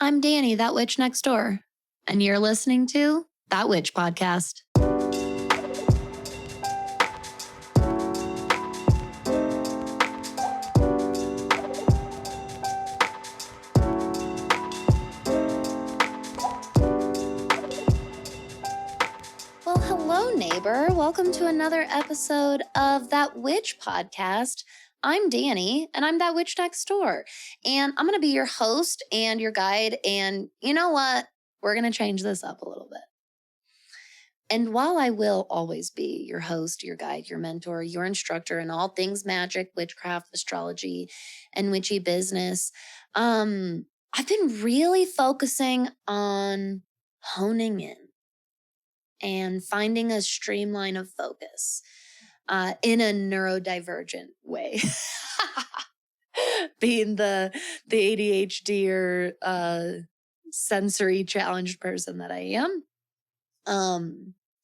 I'm Danny, that witch next door, and you're listening to That Witch Podcast. Well, hello, neighbor. Welcome to another episode of That Witch Podcast. I'm Danny, and I'm that witch next door. And I'm going to be your host and your guide. And you know what? We're going to change this up a little bit. And while I will always be your host, your guide, your mentor, your instructor in all things magic, witchcraft, astrology, and witchy business, I've been really focusing on honing in and finding a streamline of focus in a neurodivergent way. Being the ADHD or sensory challenged person that I am.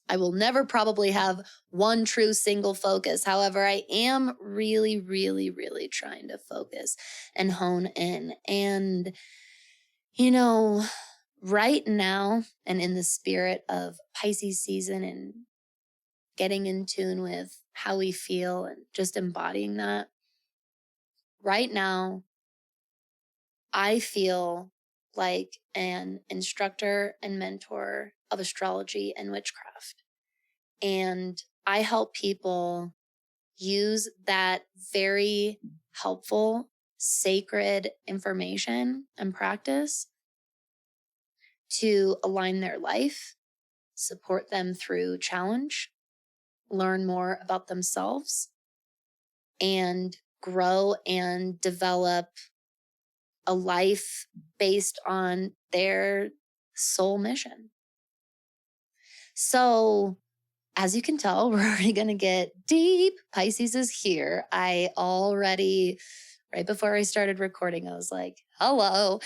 I will never probably have one true single focus. However, I am really, really, really trying to focus and hone in. And, you know, right now, and in the spirit of Pisces season and getting in tune with how we feel and just embodying that, right now, I feel like an instructor and mentor of astrology and witchcraft. And I help people use that very helpful, sacred information and practice to align their life, support them through challenge, learn more about themselves, and grow and develop a life based on their soul mission. So, as you can tell, we're already going to get deep. Pisces is here. I already, right before I started recording, I was like, hello.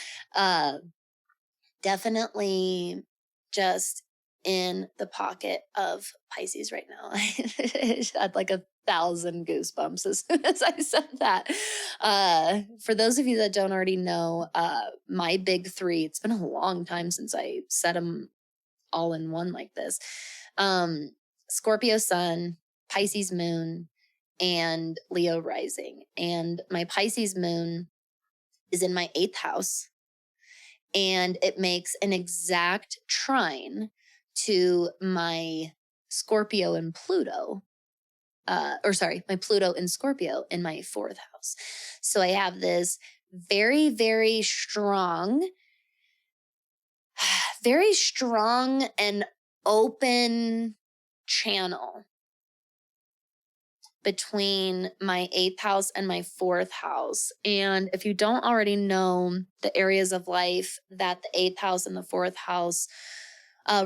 Definitely just in the pocket of Pisces right now. I had like 1,000 goosebumps as soon as I said that. For those of you that don't already know, my big three, it's been a long time since I said them all in one like this. Scorpio sun, Pisces moon, and Leo rising. And my Pisces moon is in my 8th house. And it makes an exact trine to my Scorpio and Pluto, my Pluto and Scorpio in my 4th house. So I have this very, very strong and open channel between my 8th house and my 4th house. And if you don't already know the areas of life that the 8th house and the 4th house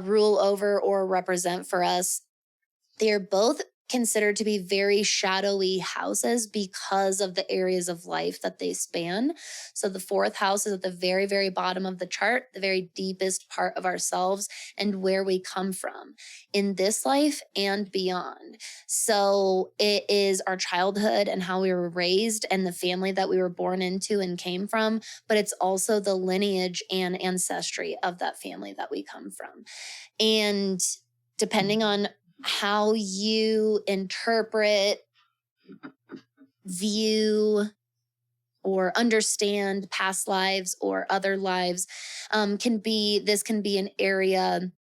rule over or represent for us, they are both considered to be very shadowy houses because of the areas of life that they span. So the 4th house is at the very, very bottom of the chart, the very deepest part of ourselves and where we come from in this life and beyond. So it is our childhood and how we were raised and the family that we were born into and came from, but it's also the lineage and ancestry of that family that we come from. And depending on how you interpret, view, or understand past lives or other lives, can be an area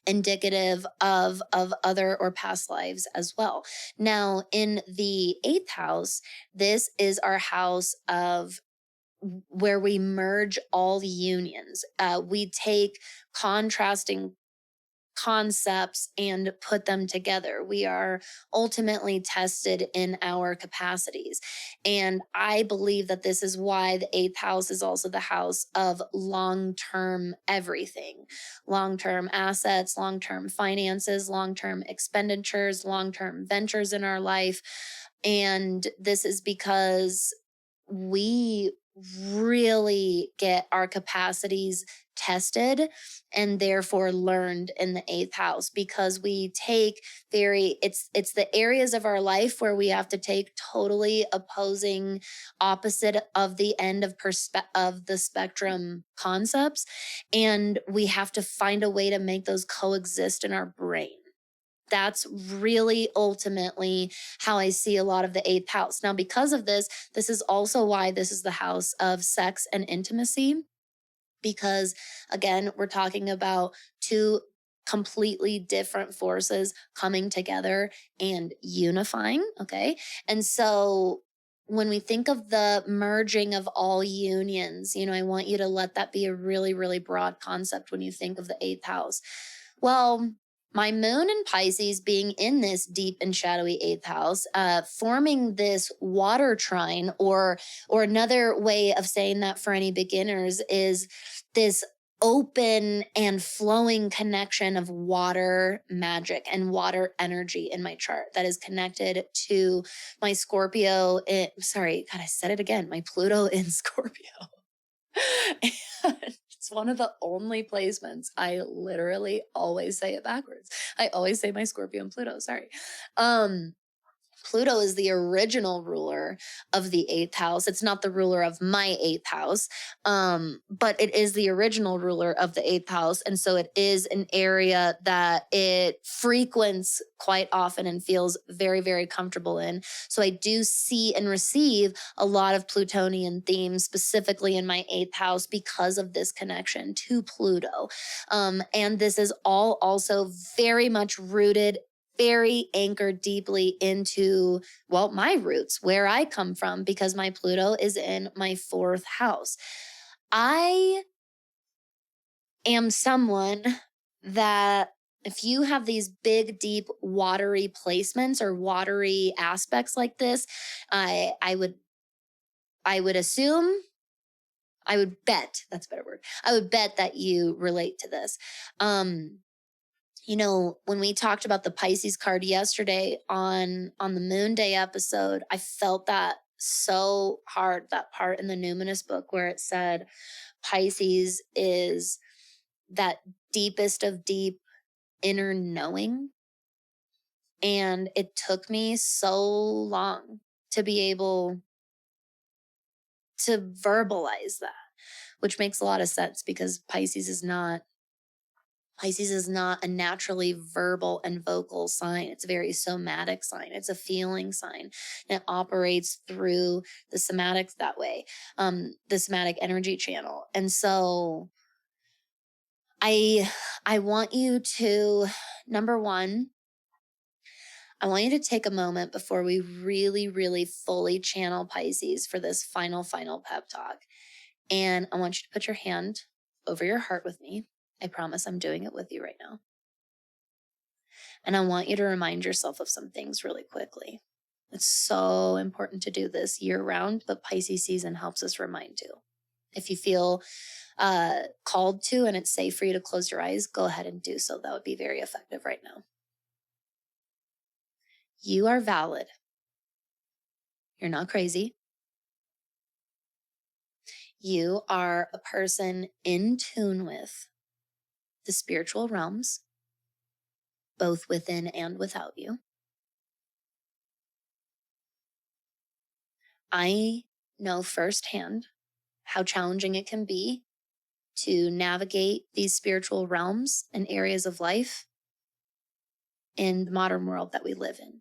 indicative of other or past lives as well. Now, in the 8th house, this is our house of where we merge all the unions. We take contrasting concepts and put them together. We are ultimately tested in our capacities. And I believe that this is why the 8th house is also the house of long-term everything, long-term assets, long-term finances, long-term expenditures, long-term ventures in our life. And this is because we really get our capacities tested and therefore learned in the eighth house, because we take it's the areas of our life where we have to take totally opposing, opposite of the end of the spectrum concepts, and we have to find a way to make those coexist in our brain. That's really ultimately how I see a lot of the eighth house. Now, because of this, this is also why this is the house of sex and intimacy, because again, we're talking about two completely different forces coming together and unifying. Okay. And so when we think of the merging of all unions, I want you to let that be a really, really broad concept when you think of the eighth house. Well, my moon in Pisces being in this deep and shadowy eighth house, forming this water trine, or another way of saying that for any beginners is this open and flowing connection of water magic and water energy in my chart that is connected to my Scorpio. Sorry, God, I said it again. My Pluto in Scorpio. And it's one of the only placements I literally always say it backwards. I always say my Scorpio and Pluto. Sorry. Pluto is the original ruler of the eighth house. It's not the ruler of my eighth house, but it is the original ruler of the eighth house. And so it is an area that it frequents quite often and feels very, very comfortable in. So I do see and receive a lot of Plutonian themes, specifically in my eighth house, because of this connection to Pluto. And this is all also very much rooted, very anchored deeply into, well, my roots, where I come from, because my Pluto is in my fourth house. I am someone that, if you have these big, deep, watery placements or watery aspects like this, I would assume, I would bet, that's a better word, I would bet that you relate to this. When we talked about the Pisces card yesterday on the Moon Day episode, I felt that so hard, that part in the Numinous book where it said Pisces is that deepest of deep inner knowing. And it took me so long to be able to verbalize that, which makes a lot of sense, because Pisces is not a naturally verbal and vocal sign. It's a very somatic sign. It's a feeling sign. And it operates through the somatics that way, the somatic energy channel. And so I want you to, number one, I want you to take a moment before we really, really fully channel Pisces for this final pep talk. And I want you to put your hand over your heart with me. I promise I'm doing it with you right now. And I want you to remind yourself of some things really quickly. It's so important to do this year round, but Pisces season helps us remind too. If you feel called to and it's safe for you to close your eyes, go ahead and do so. That would be very effective right now. You are valid. You're not crazy. You are a person in tune with the spiritual realms, both within and without you. I know firsthand how challenging it can be to navigate these spiritual realms and areas of life in the modern world that we live in.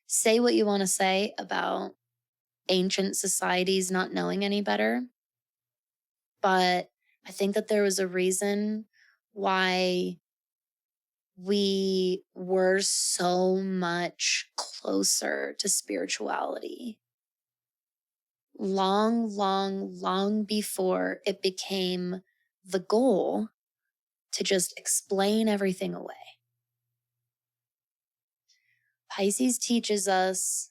Say what you want to say about ancient societies not knowing any better, but I think that there was a reason why we were so much closer to spirituality long before it became the goal to just explain everything away. Pisces teaches us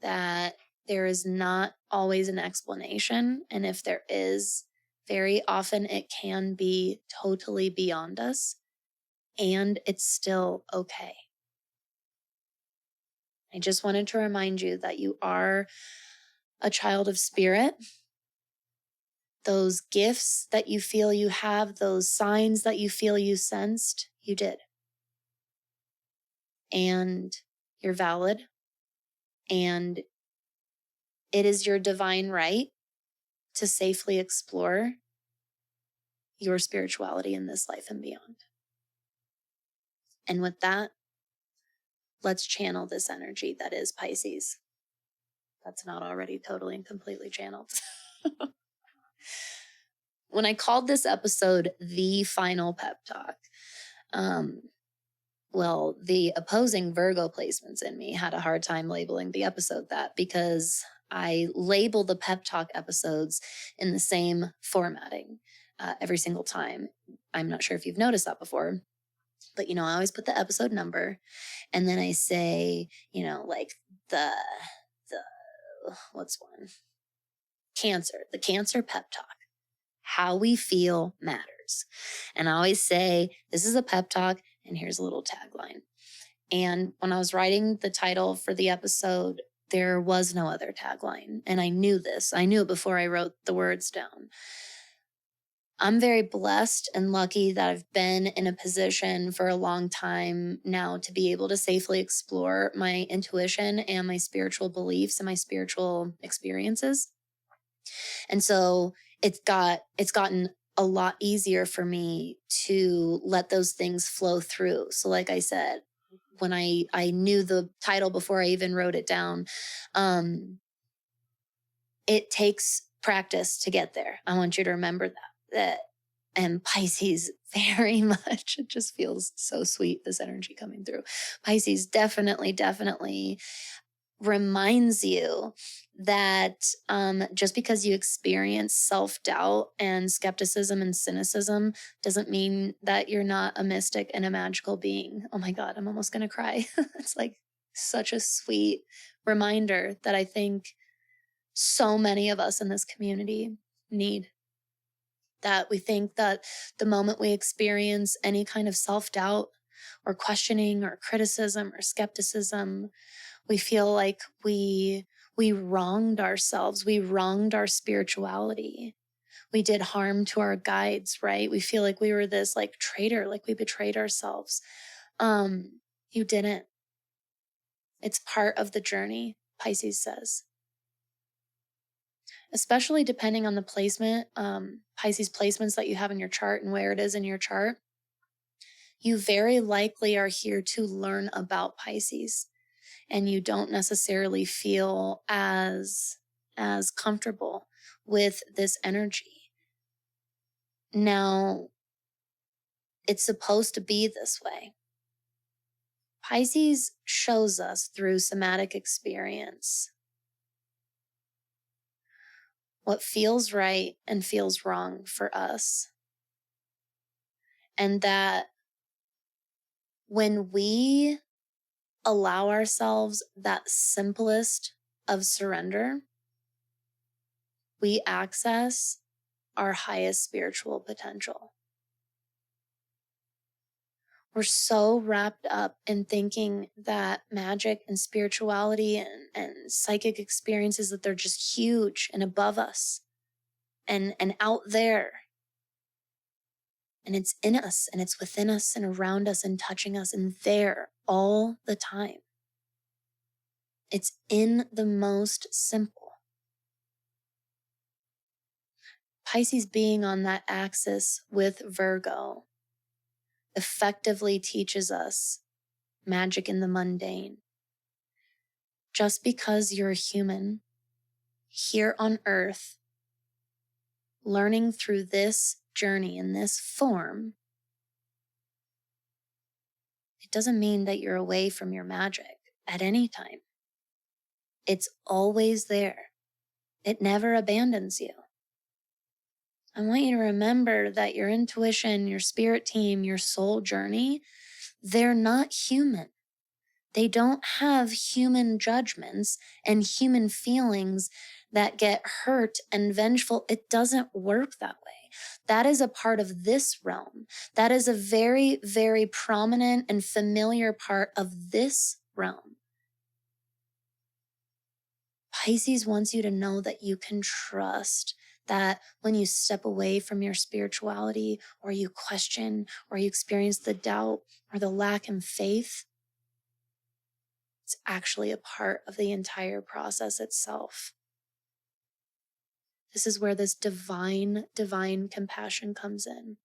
that there is not always an explanation, and if there is, very often it can be totally beyond us, and it's still okay. I just wanted to remind you that you are a child of spirit, those gifts that you feel you have, those signs that you feel you sensed, you did. And you're valid. And it is your divine right to safely explore your spirituality in this life and beyond. And with that, let's channel this energy that is Pisces. That's not already totally and completely channeled. When I called this episode The Final Pep Talk, well, the opposing Virgo placements in me had a hard time labeling the episode that, because I label the pep talk episodes in the same formatting every single time. I'm not sure if you've noticed that before, but I always put the episode number, and then I say, like the what's one? Cancer, the Cancer pep talk. How we feel matters. And I always say, this is a pep talk, and here's a little tagline. And when I was writing the title for the episode, there was no other tagline. And I knew this. I knew it before I wrote the words down. I'm very blessed and lucky that I've been in a position for a long time now to be able to safely explore my intuition and my spiritual beliefs and my spiritual experiences. And so it's gotten a lot easier for me to let those things flow through. So like I said, when I knew the title before I even wrote it down, it takes practice to get there. I want you to remember that. And Pisces, very much, it just feels so sweet, this energy coming through. Pisces definitely reminds you that just because you experience self-doubt and skepticism and cynicism doesn't mean that you're not a mystic and a magical being. Oh my God, I'm almost going to cry. It's like such a sweet reminder that I think so many of us in this community need. That we think that the moment we experience any kind of self-doubt or questioning or criticism or skepticism, we feel like we wronged ourselves. We wronged our spirituality. We did harm to our guides, right? We feel like we were this like traitor, like we betrayed ourselves. You didn't. It's part of the journey, Pisces says. Especially depending on the placement, Pisces placements that you have in your chart and where it is in your chart, you very likely are here to learn about Pisces. And you don't necessarily feel as comfortable with this energy. Now, it's supposed to be this way. Pisces shows us through somatic experience what feels right and feels wrong for us. And that when we allow ourselves that simplest of surrender, we access our highest spiritual potential. We're so wrapped up in thinking that magic and spirituality and psychic experiences, that they're just huge and above us and out there. And it's in us and it's within us and around us and touching us and there all the time. It's in the most simple. Pisces being on that axis with Virgo effectively teaches us magic in the mundane. Just because you're a human here on earth, learning through this journey in this form, it doesn't mean that you're away from your magic at any time. It's always there. It never abandons you. I want you to remember that your intuition, your spirit team, your soul journey, they're not human. They don't have human judgments and human feelings that get hurt and vengeful. It doesn't work that way. That is a part of this realm. That is a very, very prominent and familiar part of this realm. Pisces wants you to know that you can trust that when you step away from your spirituality, or you question, or you experience the doubt or the lack in faith, it's actually a part of the entire process itself. This is where this divine compassion comes in.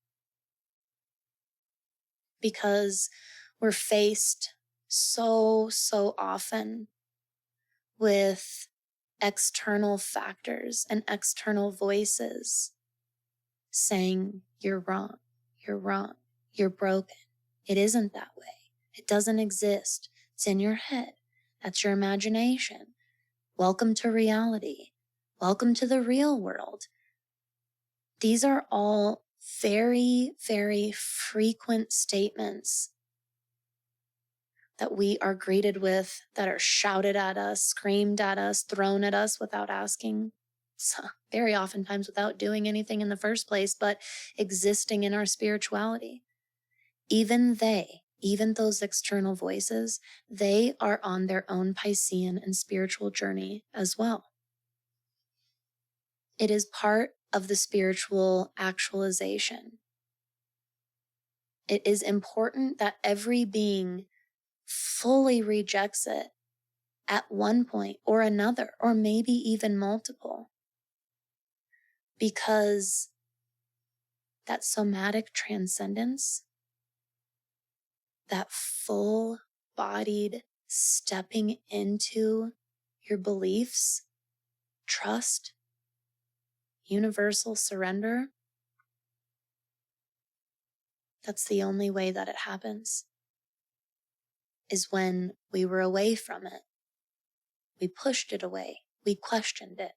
Because we're faced so often with external factors and external voices saying, you're wrong, you're broken. It isn't that way. It doesn't exist. It's in your head. That's your imagination. Welcome to reality. Welcome to the real world. These are all very frequent statements that we are greeted with, that are shouted at us, screamed at us, thrown at us without asking, so very oftentimes without doing anything in the first place, but existing in our spirituality. Even those external voices, they are on their own Piscean and spiritual journey as well. It is part of the spiritual actualization. It is important that every being fully rejects it at one point or another, or maybe even multiple. Because that somatic transcendence, that full-bodied stepping into your beliefs, trust, universal surrender, that's the only way that it happens, is when we were away from it. We pushed it away. We questioned it.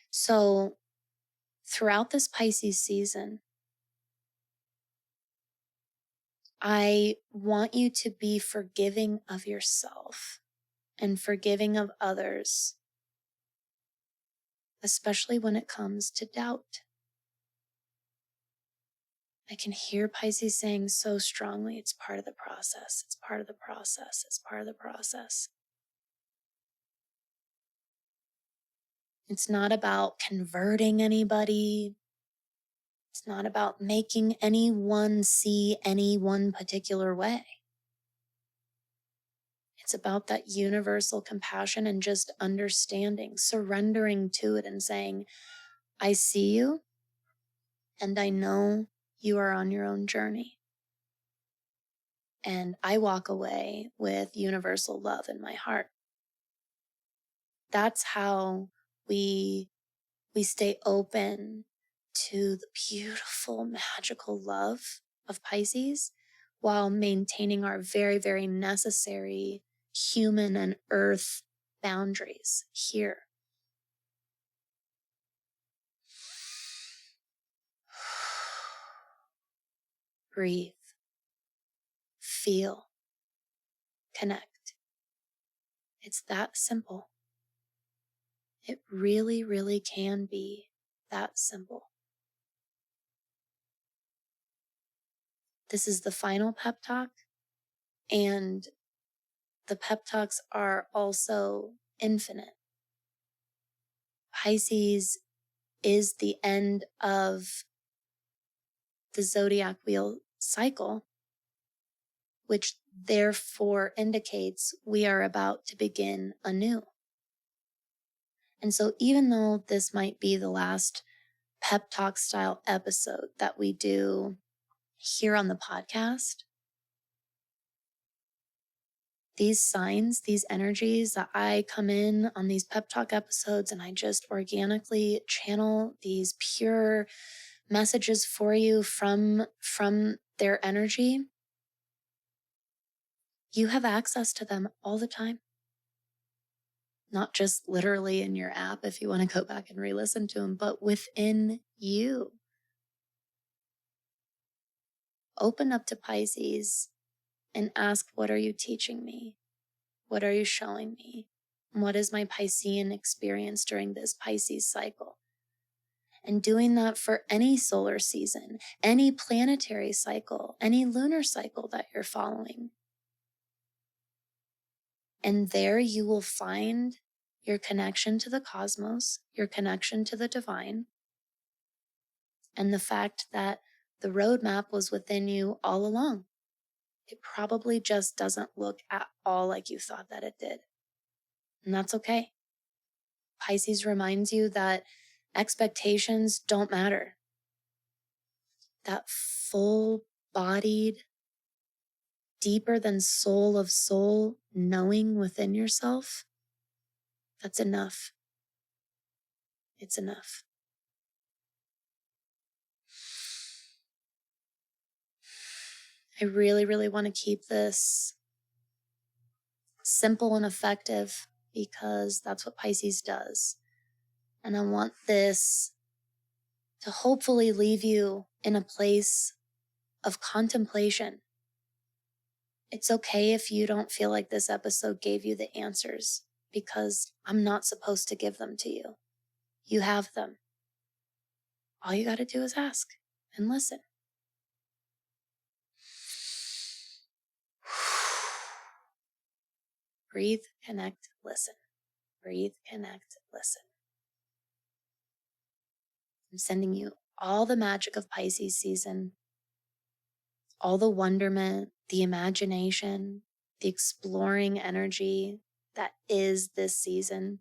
So throughout this Pisces season, I want you to be forgiving of yourself and forgiving of others, especially when it comes to doubt. I can hear Pisces saying so strongly, it's part of the process, it's part of the process, it's part of the process. It's not about converting anybody. It's not about making anyone see any one particular way. It's about that universal compassion and just understanding, surrendering to it and saying, I see you, and I know you are on your own journey. And I walk away with universal love in my heart. That's how we stay open to the beautiful, magical love of Pisces while maintaining our very necessary human and earth boundaries here. Breathe, feel, connect. It's that simple. It really can be that simple. This is the final pep talk, and the pep talks are also infinite. Pisces is the end of the zodiac wheel cycle, which therefore indicates we are about to begin anew. And so even though this might be the last pep talk style episode that we do here on the podcast, these signs, these energies that I come in on these pep talk episodes and I just organically channel these pure messages for you from their energy, you have access to them all the time. Not just literally in your app if you want to go back and re-listen to them, but within you. Open up to Pisces and ask, what are you teaching me? What are you showing me? What is my Piscean experience during this Pisces cycle? And doing that for any solar season, any planetary cycle, any lunar cycle that you're following. And there you will find your connection to the cosmos, your connection to the divine, and the fact that the roadmap was within you all along. It probably just doesn't look at all like you thought that it did. And that's okay. Pisces reminds you that expectations don't matter. That full-bodied, deeper than soul of soul knowing within yourself, that's enough. It's enough. I really, really want to keep this simple and effective because that's what Pisces does. And I want this to hopefully leave you in a place of contemplation. It's okay if you don't feel like this episode gave you the answers, because I'm not supposed to give them to you. You have them. All you got to do is ask and listen. Breathe, connect, listen. Breathe, connect, listen. I'm sending you all the magic of Pisces season, all the wonderment, the imagination, the exploring energy that is this season.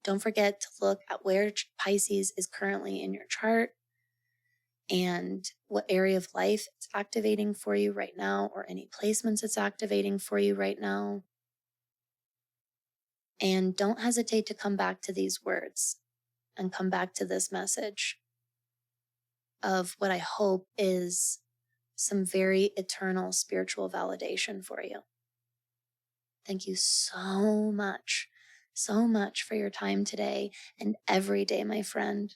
Don't forget to look at where Pisces is currently in your chart and what area of life it's activating for you right now, or any placements it's activating for you right now. And don't hesitate to come back to these words and come back to this message of what I hope is some very eternal spiritual validation for you. Thank you so much for your time today and every day, my friend.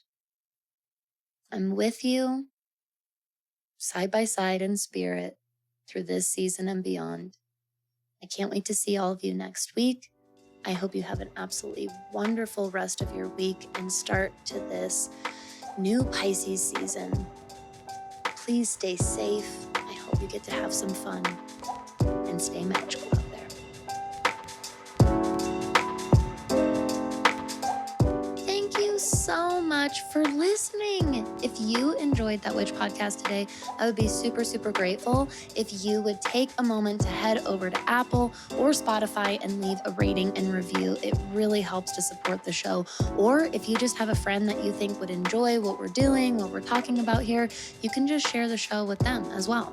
I'm with you, side by side in spirit, through this season and beyond. I can't wait to see all of you next week. I hope you have an absolutely wonderful rest of your week and start to this new Pisces season. Please stay safe. I hope you get to have some fun and stay magical out there. Thank you so much for listening. If you enjoyed That Witch podcast today, I would be super, super grateful if you would take a moment to head over to Apple or Spotify and leave a rating and review. It really helps to support the show. Or if you just have a friend that you think would enjoy what we're doing, what we're talking about here, you can just share the show with them as well.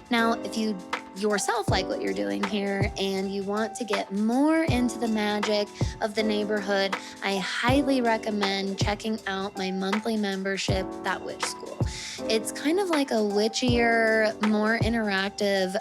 Now, if you yourself like what you're doing here and you want to get more into the magic of the neighborhood, I highly recommend checking out my monthly membership, That Witch School. It's kind of like a witchier, more interactive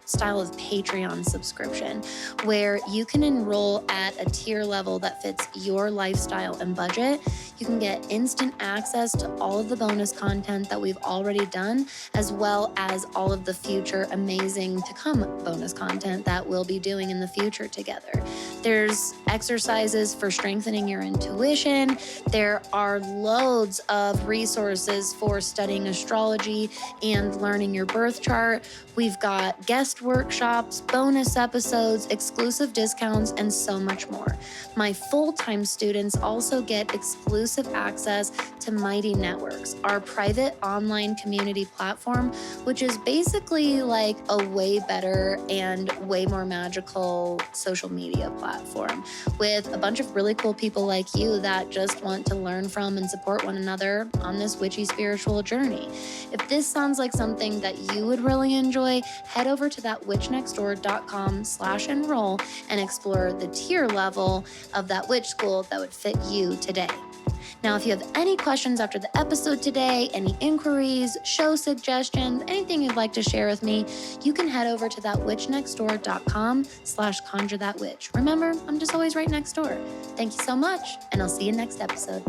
style of Patreon subscription where you can enroll at a tier level that fits your lifestyle and budget. You can get instant access to all of the bonus content that we've already done, as well as all of the future amazing to come bonus content that we'll be doing in the future together. There's exercises for strengthening your intuition. There are loads of resources for studying astrology and learning your birth chart. We've got guest workshops, bonus episodes, exclusive discounts, and so much more. My full-time students also get exclusive access to Mighty Networks, our private online community platform, which is basically like a way better and way more magical social media platform with a bunch of really cool people like you that just want to learn from and support one another on this witchy spiritual journey. If this sounds like something that you would really enjoy, head over to thatwitchnextdoor.com/enroll and explore the tier level of That Witch School that would fit you today. Now, if you have any questions after the episode today, any inquiries, show suggestions, anything you'd like to share with me, you can head over to thatwitchnextdoor.com/conjurethatwitch. Remember, I'm just always right next door. Thank you so much, and I'll see you next episode.